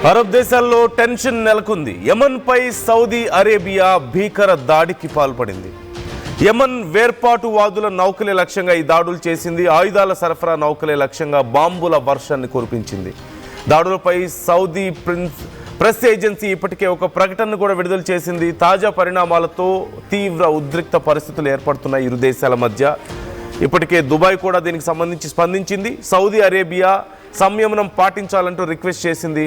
Arab దేశాల్లో tension నెలకొంది. యమన్పై Saudi Arabia భీకర దాడికి పాల్పడింది. యమన్ వేర్పాటువాదుల నౌకలే లక్ష్యంగా ఈ దాడులు చేసింది. ఆయుధాల సరఫరా నౌకలే లక్ష్యంగా బాంబుల వర్షాన్ని కురిపించింది. దాడులపై సౌదీ ప్రెస్ ఏజెన్సీ ఇప్పటికే ఒక ప్రకటనను కూడా విడుదల చేసింది. తాజా పరిణామాలతో తీవ్ర ఉద్రిక్త పరిస్థితులు ఏర్పడుతున్నాయి ఇరు దేశాల మధ్య. ఇప్పటికే దుబాయ్ కూడా దీనికి సంబంధించి స్పందించింది. సౌదీ అరేబియా సంయమనం పాటించాలంటూ రిక్వెస్ట్ చేసింది.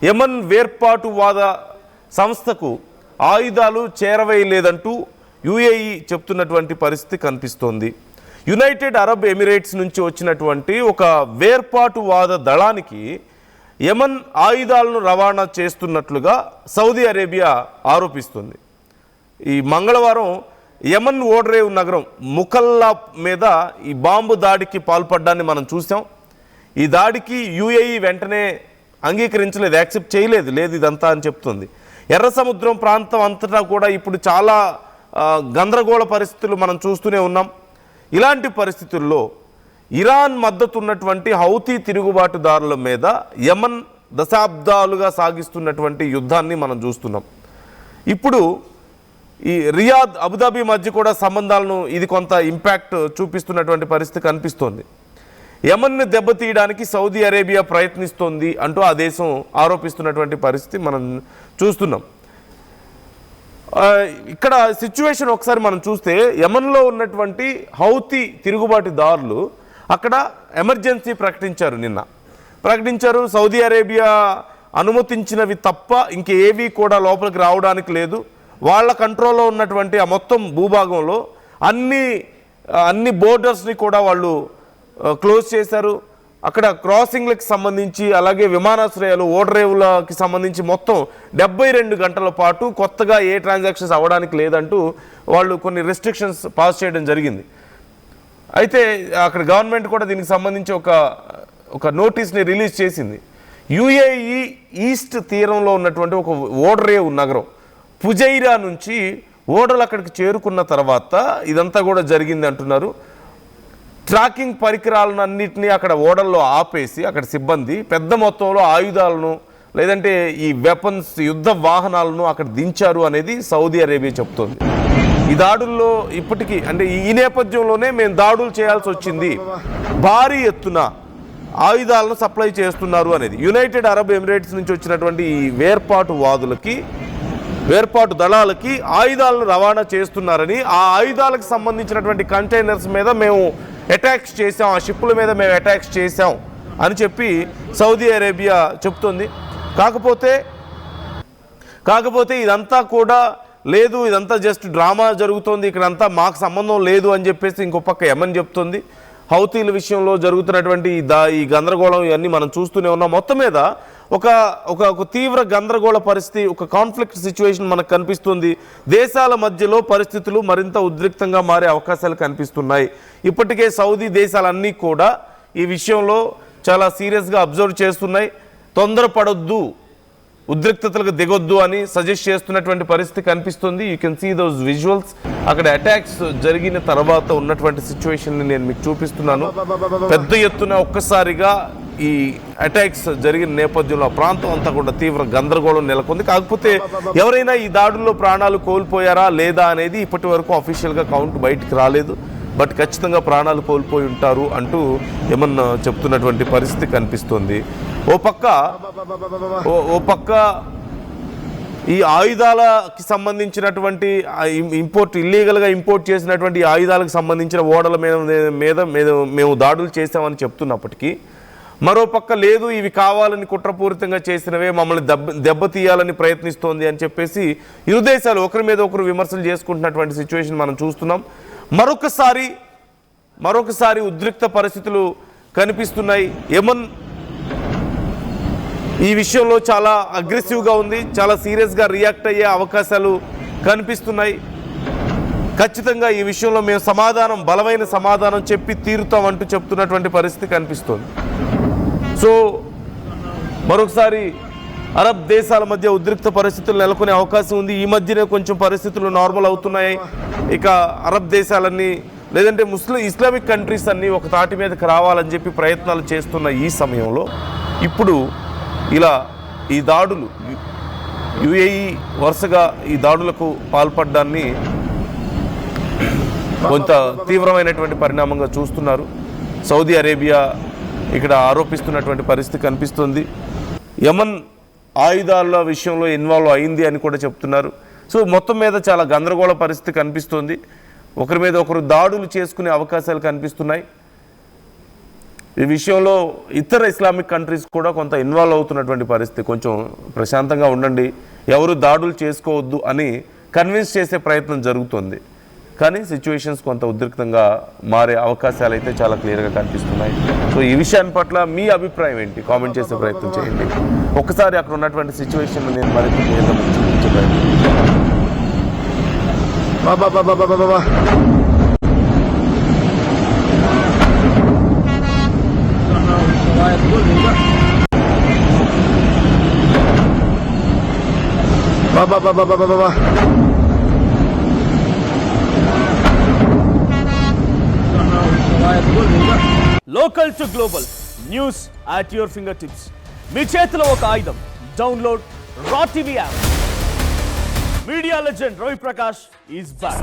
యమన్ వేర్పాటువాద సంస్థకు ఆయుధాలు చేరవేయలేదంటూ యుఏఈ చెప్తున్నటువంటి పరిస్థితి కనిపిస్తోంది. యునైటెడ్ అరబ్ ఎమిరేట్స్ నుంచి వచ్చినటువంటి ఒక వేర్పాటువాద దళానికి యమన్ ఆయుధాలను రవాణా చేస్తున్నట్లుగా సౌదీ అరేబియా ఆరోపిస్తుంది. ఈ మంగళవారం యమన్ ఓడరేవు నగరం ముకల్లా మీద ఈ బాంబు దాడికి పాల్పడ్డాన్ని మనం చూసాం. ఈ దాడికి యుఏఈ వెంటనే అంగీకరించలేదు, యాక్సెప్ట్ చేయలేదు, లేదు ఇదంతా అని చెప్తుంది. ఎర్ర సముద్రం ప్రాంతం అంతటా కూడా ఇప్పుడు చాలా గందరగోళ పరిస్థితులు మనం చూస్తూనే ఉన్నాం. ఇలాంటి పరిస్థితుల్లో ఇరాన్ మద్దతు ఉన్నటువంటి హౌతీ తిరుగుబాటుదారుల మీద యమన్ దశాబ్దాలుగా సాగిస్తున్నటువంటి యుద్ధాన్ని మనం చూస్తున్నాం. ఇప్పుడు ఈ రియాద్ అబుదాబి మధ్య కూడా సంబంధాలను ఇది కొంత ఇంపాక్ట్ చూపిస్తున్నటువంటి పరిస్థితి కనిపిస్తోంది. యమన్ని దెబ్బతీయడానికి సౌదీ అరేబియా ప్రయత్నిస్తోంది అంటూ ఆ దేశం ఆరోపిస్తున్నటువంటి పరిస్థితి మనం చూస్తున్నాం. ఇక్కడ సిచ్యువేషన్ ఒకసారి మనం చూస్తే యమన్లో ఉన్నటువంటి హౌతీ తిరుగుబాటుదారులు అక్కడ ఎమర్జెన్సీ ప్రకటించారు. సౌదీ అరేబియా అనుమతించినవి తప్ప ఇంకేవి కూడా లోపలికి రావడానికి లేదు. వాళ్ళ కంట్రోల్లో ఉన్నటువంటి ఆ మొత్తం భూభాగంలో అన్ని బోర్డర్స్ని కూడా వాళ్ళు క్లోజ్ చేశారు. అక్కడ క్రాసింగ్లకు సంబంధించి అలాగే విమానాశ్రయాలు ఓడరేవులకి సంబంధించి మొత్తం 72 గంటల పాటు కొత్తగా ఏ ట్రాన్సాక్షన్స్ అవ్వడానికి లేదంటూ వాళ్ళు కొన్ని రెస్ట్రిక్షన్స్ పాస్ చేయడం జరిగింది. అయితే అక్కడ గవర్నమెంట్ కూడా దీనికి సంబంధించి ఒక నోటీస్ని రిలీజ్ చేసింది. యుఏఈ ఈస్ట్ తీరంలో ఉన్నటువంటి ఒక ఓడరేవు నగరం ఫుజైరా నుంచి ఓడలు అక్కడికి చేరుకున్న తర్వాత ఇదంతా కూడా జరిగింది అంటున్నారు. ట్రాకింగ్ పరికరాలను అన్నింటినీ అక్కడ ఓడల్లో ఆపేసి అక్కడ సిబ్బంది పెద్ద మొత్తంలో ఆయుధాలను లేదంటే ఈ వెపన్స్ యుద్ధ వాహనాలను అక్కడ దించారు అనేది సౌదీ అరేబియా చెప్తోంది. ఈ దాడుల్లో ఇప్పటికీ అంటే ఈ నేపథ్యంలోనే మేము దాడులు చేయాల్సి వచ్చింది, భారీ ఎత్తున ఆయుధాలను సప్లై చేస్తున్నారు అనేది. యునైటెడ్ అరబ్ ఎమిరేట్స్ నుంచి వచ్చినటువంటి ఈ వేర్పాటు దళాలకి ఆయుధాలను రవాణా చేస్తున్నారని, ఆ ఆయుధాలకు సంబంధించినటువంటి కంటైనర్స్ మీద మేము అటాక్స్ చేసాం, ఆ షిప్పుల మీద మేము అటాక్స్ చేసాం అని చెప్పి సౌదీ అరేబియా చెప్తుంది. కాకపోతే ఇదంతా కూడా లేదు, ఇదంతా జస్ట్ డ్రామా జరుగుతోంది, ఇక్కడంతా మాకు సంబంధం లేదు అని చెప్పేసి ఇంకో పక్క యమన్ చెప్తుంది. హౌతీల విషయంలో జరుగుతున్నటువంటి ఈ గందరగోళం ఇవన్నీ మనం చూస్తూనే ఉన్నాం. మొత్తం మీద ఒక తీవ్ర గందరగోళ పరిస్థితి, ఒక కాన్ఫ్లిక్ట్ సిచ్యువేషన్ మనకు కనిపిస్తుంది. దేశాల మధ్యలో పరిస్థితులు మరింత ఉద్రిక్తంగా మారే అవకాశాలు కనిపిస్తున్నాయి. ఇప్పటికే సౌదీ దేశాలన్నీ కూడా ఈ విషయంలో చాలా సీరియస్గా అబ్జర్వ్ చేస్తున్నాయి. తొందరపడొద్దు, ఉద్రిక్తతలకు దిగొద్దు అని సజెస్ట్ చేస్తున్నటువంటి పరిస్థితి కనిపిస్తుంది. You can see those visuals. అక్కడ అటాక్స్ జరిగిన తర్వాత ఉన్నటువంటి సిచ్యువేషన్ని నేను మీకు చూపిస్తున్నాను. పెద్ద ఎత్తున ఒక్కసారిగా ఈ అటాక్స్ జరిగిన నేపథ్యంలో ఆ ప్రాంతం అంతా కూడా తీవ్ర గందరగోళం నెలకొంది. కాకపోతే ఎవరైనా ఈ దాడుల్లో ప్రాణాలు కోల్పోయారా లేదా అనేది ఇప్పటి వరకు అఫీషియల్గా కౌంట్ బయటికి రాలేదు. బట్ ఖచ్చితంగా ప్రాణాలు కోల్పోయి ఉంటారు అంటూ ఏమన్నా చెప్తున్నటువంటి పరిస్థితి కనిపిస్తుంది. ఓ పక్క ఈ ఆయుధాలకి సంబంధించినటువంటి ఇల్లీగల్గా ఇంపోర్ట్ చేసినటువంటి ఆయుధాలకు సంబంధించిన ఓడల మీద మేము దాడులు చేసామని చెప్తున్నప్పటికీ మరోపక్క లేదు, ఇవి కావాలని కుట్రపూరితంగా చేసినవే, మమ్మల్ని దెబ్బతీయాలని ప్రయత్నిస్తోంది అని చెప్పేసి ఇరు దేశాలు ఒకరి మీద ఒకరు విమర్శలు చేసుకుంటున్నటువంటి సిచ్యువేషన్ మనం చూస్తున్నాం. మరొకసారి ఉద్రిక్త పరిస్థితులు కనిపిస్తున్నాయి. యమన్ ఈ విషయంలో చాలా అగ్రెసివ్గా ఉంది, చాలా సీరియస్గా రియాక్ట్ అయ్యే అవకాశాలు కనిపిస్తున్నాయి. ఖచ్చితంగా ఈ విషయంలో మేము బలమైన సమాధానం చెప్పి తీరుతామంటూ చెప్తున్నటువంటి పరిస్థితి కనిపిస్తుంది. సో మరొకసారి అరబ్ దేశాల మధ్య ఉద్రిక్త పరిస్థితులు నెలకొనే అవకాశం ఉంది. ఈ మధ్యనే కొంచెం పరిస్థితులు నార్మల్ అవుతున్నాయి. ఇక అరబ్ దేశాలన్నీ లేదంటే ఇస్లామిక్ కంట్రీస్ అన్నీ ఒక తాటి మీదకి రావాలని చెప్పి ప్రయత్నాలు చేస్తున్న ఈ సమయంలో ఇప్పుడు ఇలా ఈ దాడులు యుఏఈ వరుసగా ఈ దాడులకు పాల్పడ్డాన్ని కొంత తీవ్రమైనటువంటి పరిణామంగా చూస్తున్నారు. సౌదీ అరేబియా ఇక్కడ ఆరోపిస్తున్నటువంటి పరిస్థితి కనిపిస్తుంది. యమన్ ఆయుధాల విషయంలో ఇన్వాల్వ్ అయింది అని కూడా చెప్తున్నారు. సో మొత్తం మీద చాలా గందరగోళ పరిస్థితి కనిపిస్తుంది. ఒకరి మీద ఒకరు దాడులు చేసుకునే అవకాశాలు కనిపిస్తున్నాయి. ఈ విషయంలో ఇతర ఇస్లామిక్ కంట్రీస్ కూడా కొంత ఇన్వాల్వ్ అవుతున్నటువంటి పరిస్థితి. కొంచెం ప్రశాంతంగా ఉండండి, ఎవరు దాడులు చేసుకోవద్దు అని కన్విన్స్ చేసే ప్రయత్నం జరుగుతుంది. కానీ సిచ్యువేషన్స్ కొంత ఉద్రిక్తంగా మారే అవకాశాలు అయితే చాలా క్లియర్గా కనిపిస్తున్నాయి. సో ఈ విషయాన్ని పట్ల మీ అభిప్రాయం ఏంటి? కామెంట్ చేసే ప్రయత్నం చేయండి. ఒకసారి అక్కడ ఉన్నటువంటి సిచ్యువేషన్ నేను మరింత క్లియర్గా చూపించే ప్రయత్నం local to global news at your finger tips. మీ చేతిలో ఒక ఆయుధం. Download Raw TV app. Media legend Ravi Prakash is back.